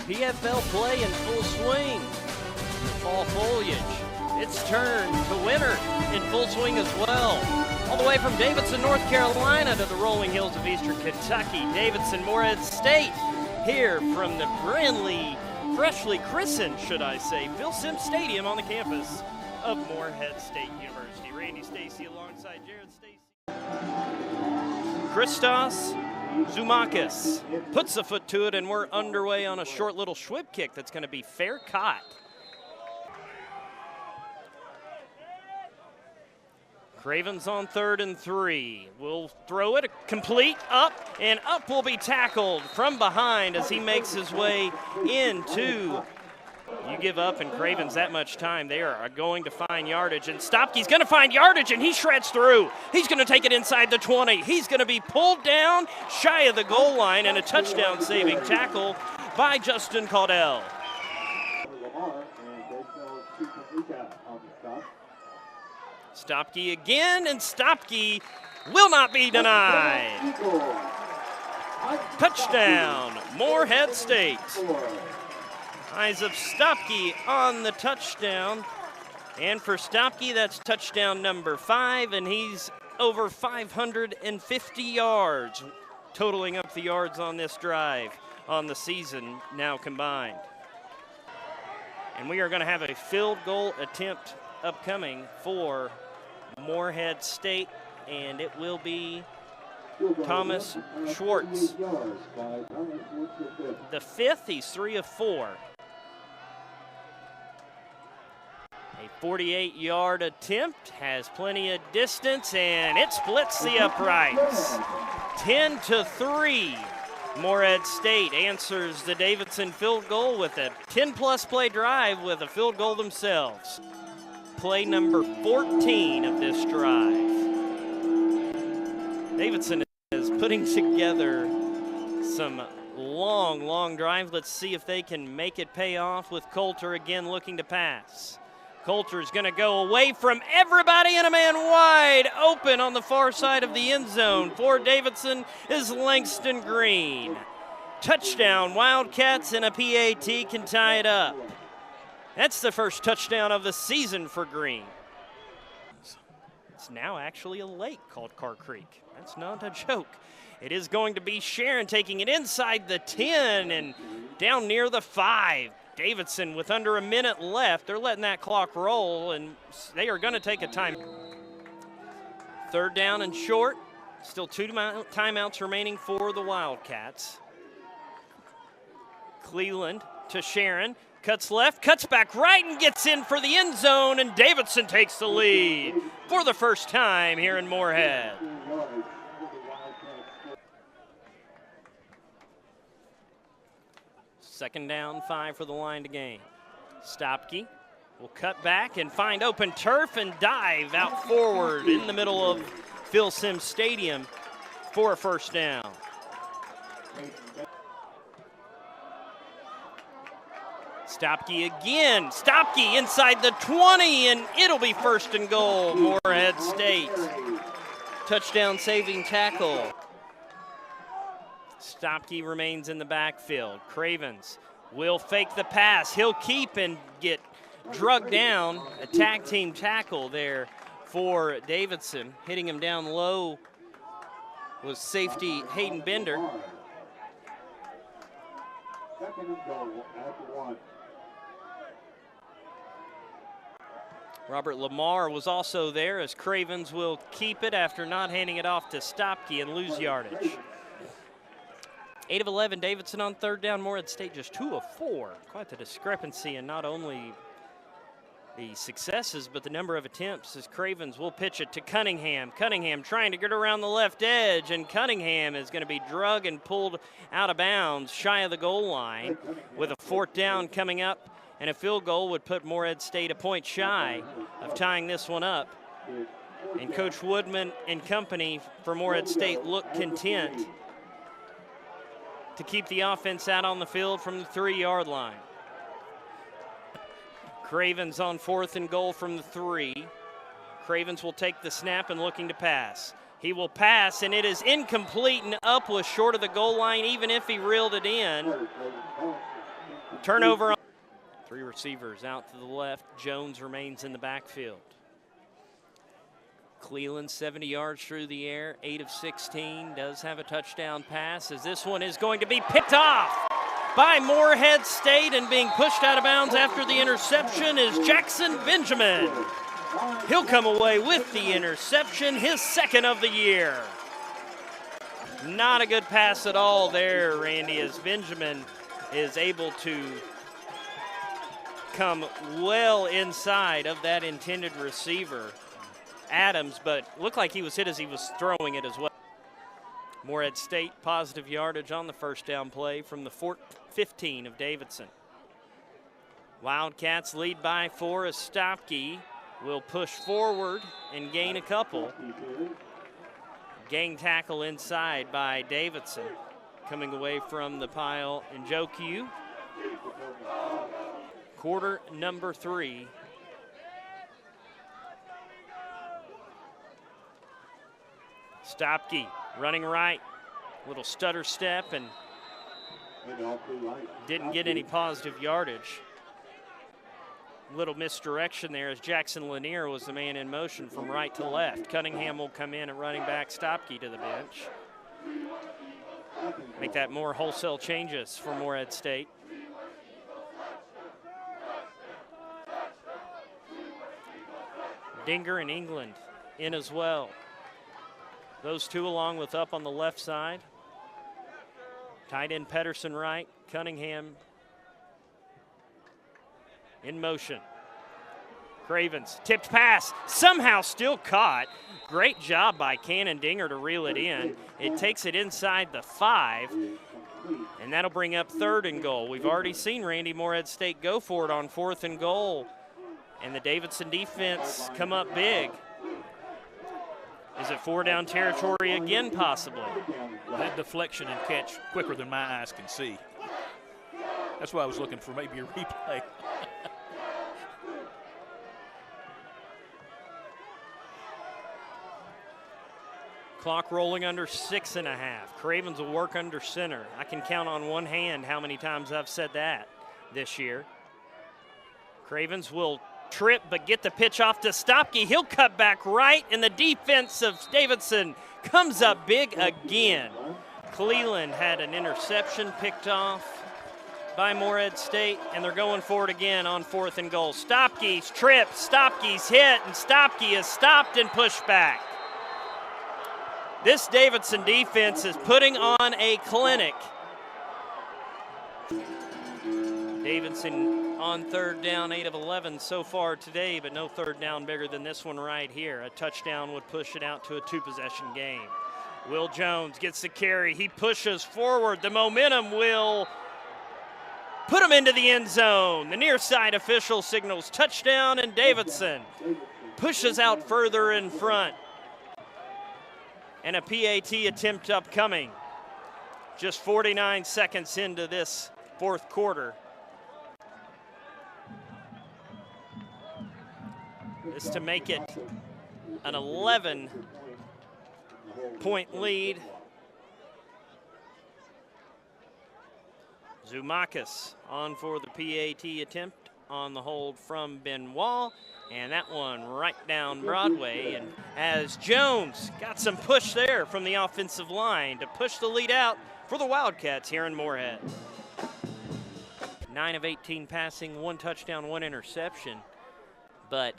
PFL play in full swing. Fall foliage. It's turned to winter in full swing as well. All the way from Davidson, North Carolina to the rolling hills of eastern Kentucky. Davidson, Morehead State, here from the freshly christened, should I say, Phil Simms Stadium on the campus of Morehead State University. Randy Stacy alongside Jared Stacy. Christos Zoumakis puts a foot to it, and we're underway on a short little Schwib kick that's going to be fair caught. Cravens on 3rd and 3. Will throw it complete up, and up will be tackled from behind as he makes his way into. You give up and Cravens that much time, they are going to find yardage, and Stopke's going to find yardage, and he shreds through. He's going to take it inside the 20. He's going to be pulled down shy of the goal line, and a touchdown saving tackle by Justin Caudell. Stopke again, and Stopke will not be denied. Touchdown, Morehead State. Eyes of Stopke on the touchdown. And for Stopke, that's touchdown number 5, and he's over 550 yards, totaling up the yards on this drive on the season now combined. And we are going to have a field goal attempt upcoming for Morehead State, and it will be Thomas Schwartz. The 5th, he's 3 of 4. A 48-yard attempt, has plenty of distance, and it splits the uprights. 10-3. Morehead State answers the Davidson field goal with a 10-plus play drive with a field goal themselves. Play number 14 of this drive. Davidson is putting together some long drive. Let's see if they can make it pay off with Coulter again looking to pass. Coulter's going to go away from everybody, and a man wide open on the far side of the end zone for Davidson is Langston Green. Touchdown, Wildcats, and a PAT can tie it up. That's the first touchdown of the season for Green. It's now actually a lake called Carr Creek. That's not a joke. It is going to be Sharon taking it inside the 10 and down near the 5. Davidson with under a minute left. They're letting that clock roll, and they are going to take a time. 3rd down and short. Still 2 timeouts remaining for the Wildcats. Cleveland to Sharon. Cuts left, cuts back right, and gets in for the end zone, and Davidson takes the lead for the first time here in Morehead. Second down, 5 for the line to gain. Stopke will cut back and find open turf and dive out forward in the middle of Phil Simms Stadium for a first down. Stopke again. Stopke inside the 20, and it'll be 1st and goal, Morehead State. Touchdown saving tackle. Stopke remains in the backfield. Cravens will fake the pass. He'll keep and get drugged down. A tag team tackle there for Davidson. Hitting him down low was safety Hayden Bender. 2nd and goal at 1. Robert Lamar was also there as Cravens will keep it after not handing it off to Stopke and lose yardage. 8 of 11, Davidson on 3rd down. Morehead State just 2 of 4. Quite the discrepancy in not only the successes, but the number of attempts as Cravens will pitch it to Cunningham. Cunningham trying to get around the left edge, and Cunningham is going to be drugged and pulled out of bounds shy of the goal line with a 4th down coming up. And a field goal would put Morehead State a point shy of tying this one up. And Coach Woodman and company for Morehead State look content to keep the offense out on the field from the 3-yard line. Cravens on 4th and goal from the 3. Cravens will take the snap and looking to pass. He will pass, and it is incomplete, and up was short of the goal line even if he reeled it in. Turnover. 3 receivers out to the left. Jones remains in the backfield. Cleland 70 yards through the air, 8 of 16, does have a touchdown pass as this one is going to be picked off by Morehead State, and being pushed out of bounds after the interception is Jackson Benjamin. He'll come away with the interception, his 2nd of the year. Not a good pass at all there, Randy, as Benjamin is able to come well inside of that intended receiver, Adams, but looked like he was hit as he was throwing it as well. Morehead State positive yardage on the first down play from the 15 of Davidson. Wildcats lead by 4 as Stopke will push forward and gain a couple. Gang tackle inside by Davidson. Coming away from the pile in Joku. Quarter number 3. Stopke running right, little stutter step, and didn't get any positive yardage. Little misdirection there as Jackson Lanier was the man in motion from right to left. Cunningham will come in and running back Stopke to the bench. Make that more wholesale changes for Morehead State. Dinger and England in as well. Those 2 along with up on the left side. Tight end Pedersen right, Cunningham in motion. Cravens, tipped pass, somehow still caught. Great job by Cannon Dinger to reel it in. It takes it inside the 5, and that'll bring up 3rd and goal. We've already seen Randy Morehead State go for it on 4th and goal, and the Davidson defense come up big. Is it 4 down territory again, possibly? That deflection and catch quicker than my eyes can see. That's why I was looking for maybe a replay. Clock rolling under 6.5. Cravens will work under center. I can count on one hand how many times I've said that this year. Cravens will trip but get the pitch off to Stopke. He'll cut back right, and the defense of Davidson comes up big again. Cleland had an interception picked off by Morehead State, and they're going for it again on 4th and goal. Stopke's tripped, Stopke's hit, and Stopke is stopped and pushed back. This Davidson defense is putting on a clinic. Davidson on 3rd down, 8 of 11 so far today, but no 3rd down bigger than this one right here. A touchdown would push it out to a 2-possession game. Will Jones gets the carry. He pushes forward. The momentum will put him into the end zone. The near side official signals touchdown, and Davidson pushes out further in front. And a PAT attempt upcoming. Just 49 seconds into this 4th quarter. This to make it an 11-point lead. Zoumakis on for the PAT attempt on the hold from Benoit, and that one right down Broadway. And as Jones got some push there from the offensive line to push the lead out for the Wildcats here in Morehead. 9 of 18 passing, 1 touchdown, 1 interception, but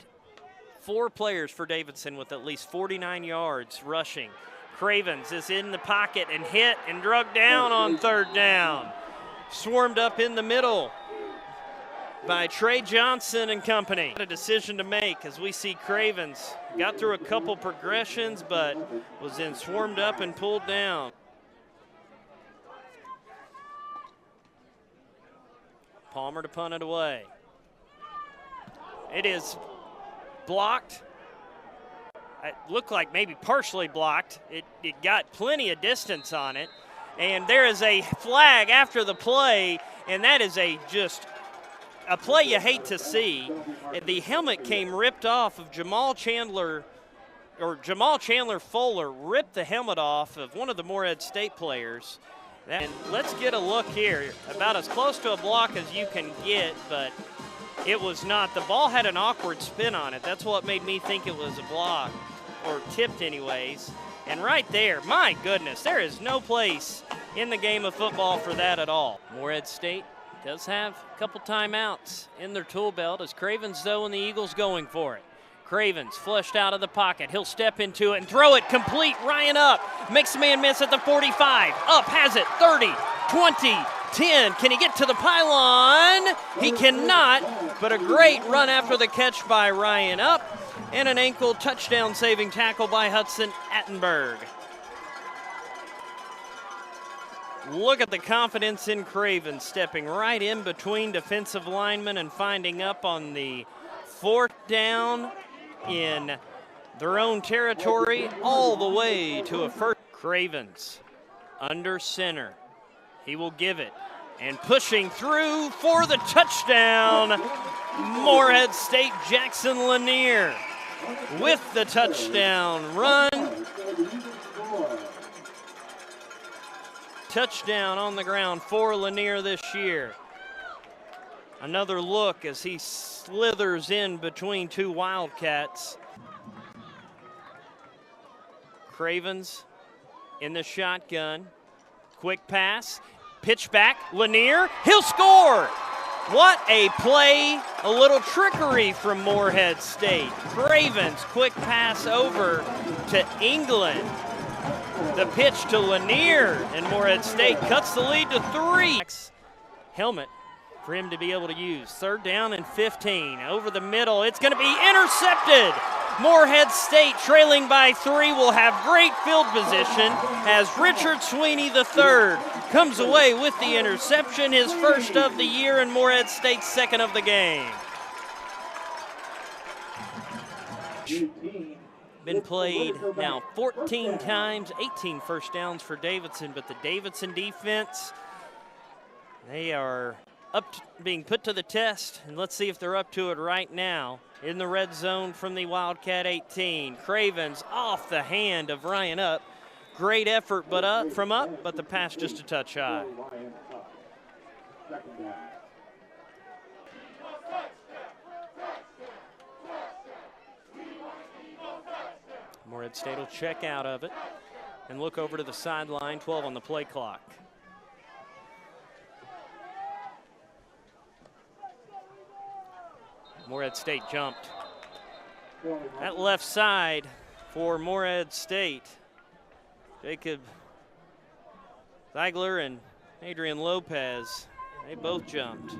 4 players for Davidson with at least 49 yards rushing. Cravens is in the pocket and hit and drug down on 3rd down. Swarmed up in the middle by Trey Johnson and company. A decision to make as we see Cravens got through a couple progressions, but was then swarmed up and pulled down. Palmer to punt it away. It is blocked. It looked like maybe partially blocked. It got plenty of distance on it. And there is a flag after the play, and that is just a play you hate to see. The helmet came ripped off of Jamal Chandler Fuller ripped the helmet off of one of the Morehead State players, And let's get a look here. About as close to a block as you can get, but it was not. The ball had an awkward spin on it. That's what made me think it was a block, or tipped anyways. And right there, my goodness, there is no place in the game of football for that at all. Morehead State does have a couple timeouts in their tool belt as Cravens, though, and the Eagles going for it. Cravens flushed out of the pocket. He'll step into it and throw it complete. Ryan up. Makes a man miss at the 45. Up, has it. 30, 20, 10. Can he get to the pylon? He cannot, but a great run after the catch by Ryan up and an ankle touchdown saving tackle by Hudson Attenberg. Look at the confidence in Cravens, stepping right in between defensive linemen and finding up on the fourth down in their own territory all the way to a first. Cravens under center. He will give it and pushing through for the touchdown. Morehead State Jackson Lanier with the touchdown run. Touchdown on the ground for Lanier this year. Another look as he slithers in between two Wildcats. Cravens in the shotgun. Quick pass, pitch back, Lanier, he'll score! What a play, a little trickery from Morehead State. Cravens, quick pass over to England. The pitch to Lanier, and Morehead State cuts the lead to 3. Helmet for him to be able to use. 3rd down and 15. Over the middle, it's going to be intercepted. Morehead State, trailing by 3, will have great field position as Richard Sweeney III comes away with the interception, his first of the year, and Morehead State's second of the game. Been played now 14 times, 18 first downs for Davidson, but the Davidson defense, they are being put to the test, and let's see if they're up to it right now. In the red zone from the Wildcat 18. Cravens off the hand of Ryan Up. Great effort but the pass just a touch high. Morehead State will check out of it and look over to the sideline, 12 on the play clock. Morehead State jumped. That left side for Morehead State. Jacob Ziegler and Adrian Lopez, they both jumped.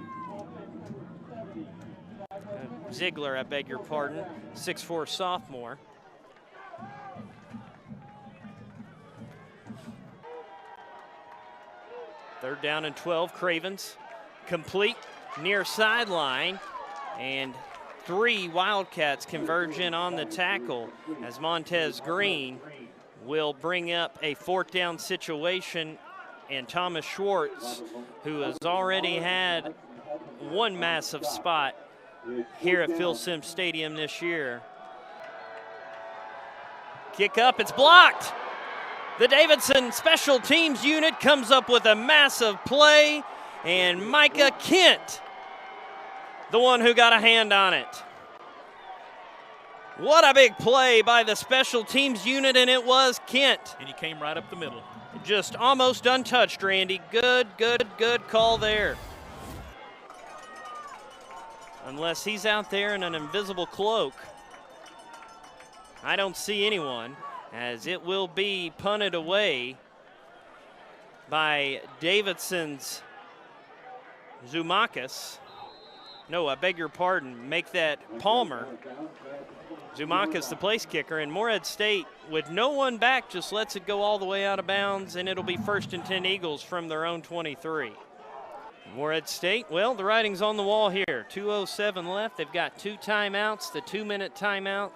Ziegler, I beg your pardon, 6'4" sophomore. Third down and 12, Cravens. Complete near sideline. And 3 Wildcats converge in on the tackle as Montez Green will bring up a 4th down situation, and Thomas Schwartz, who has already had one massive spot here at Phil Simms Stadium this year. Kick up, it's blocked. The Davidson special teams unit comes up with a massive play, and Micah Kent, the one who got a hand on it. What a big play by the special teams unit, and it was Kent. And he came right up the middle. Just almost untouched, Randy. Good call there. Unless he's out there in an invisible cloak. I don't see anyone, as it will be punted away by Davidson's Zumakis. No, I beg your pardon, make that Palmer. Zumakis the place kicker, and Morehead State, with no one back, just lets it go all the way out of bounds, and it'll be 1st and 10 Eagles from their own 23. Morehead State, well, the writing's on the wall here. 2:07 left. They've got 2 timeouts, the 2-minute timeout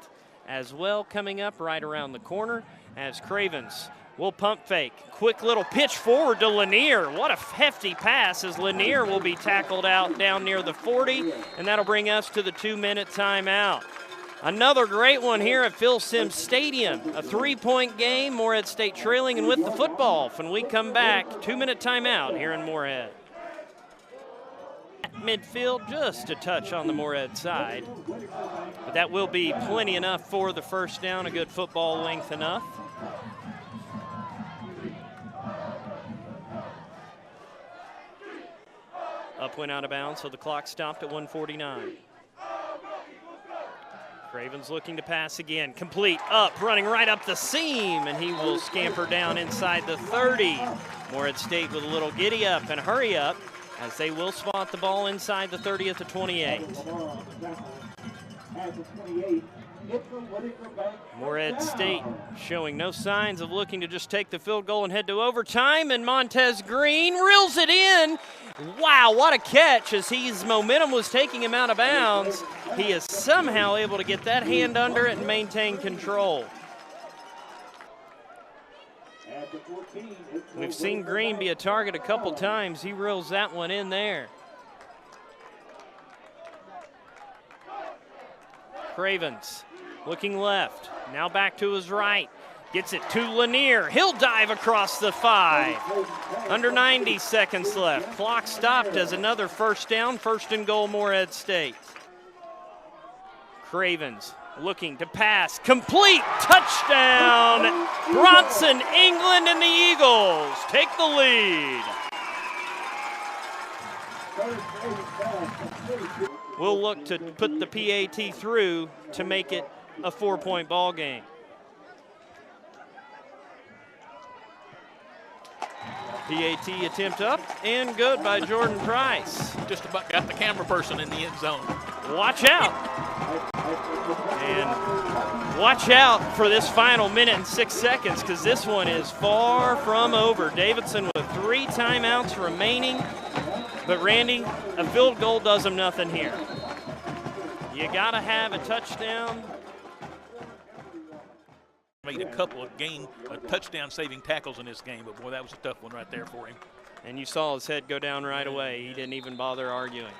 as well coming up right around the corner as Cravens will pump fake. Quick little pitch forward to Lanier. What a hefty pass as Lanier will be tackled out down near the 40, and that'll bring us to the 2-minute timeout. Another great one here at Phil Simms Stadium. A 3-point game, Morehead State trailing and with the football. When we come back, 2-minute timeout here in Morehead. Midfield, just a touch on the Morehead side. But that will be plenty enough for the first down, a good football length enough. Up went out of bounds, so the clock stopped at 1:49. Cravens looking to pass again. Complete, up, running right up the seam, and he will scamper down inside the 30. Morehead State with a little giddy up and hurry up as they will spot the ball inside the 30 at the 28. Morehead State showing no signs of looking to just take the field goal and head to overtime, and Montez Green reels it in. Wow, what a catch as his momentum was taking him out of bounds. He is somehow able to get that hand under it and maintain control. We've seen Green be a target a couple times. He reels that one in there. Cravens looking left, now back to his right. Gets it to Lanier. He'll dive across the 5. Under 90 seconds left. Clock stopped as another first down, 1st and goal Morehead State. Cravens looking to pass. Complete, touchdown. Bronson England and the Eagles take the lead. We'll look to put the PAT through to make it a 4-point ball game. PAT attempt up and good by Jordan Price. Just about got the camera person in the end zone. Watch out. And watch out for this final minute and 6 seconds, because this one is far from over. Davidson with 3 timeouts remaining. But Randy, a field goal does him nothing here. You gotta have a touchdown. Made a couple of touchdown-saving tackles in this game, but boy, that was a tough one right there for him. And you saw his head go down right away. He didn't even bother arguing.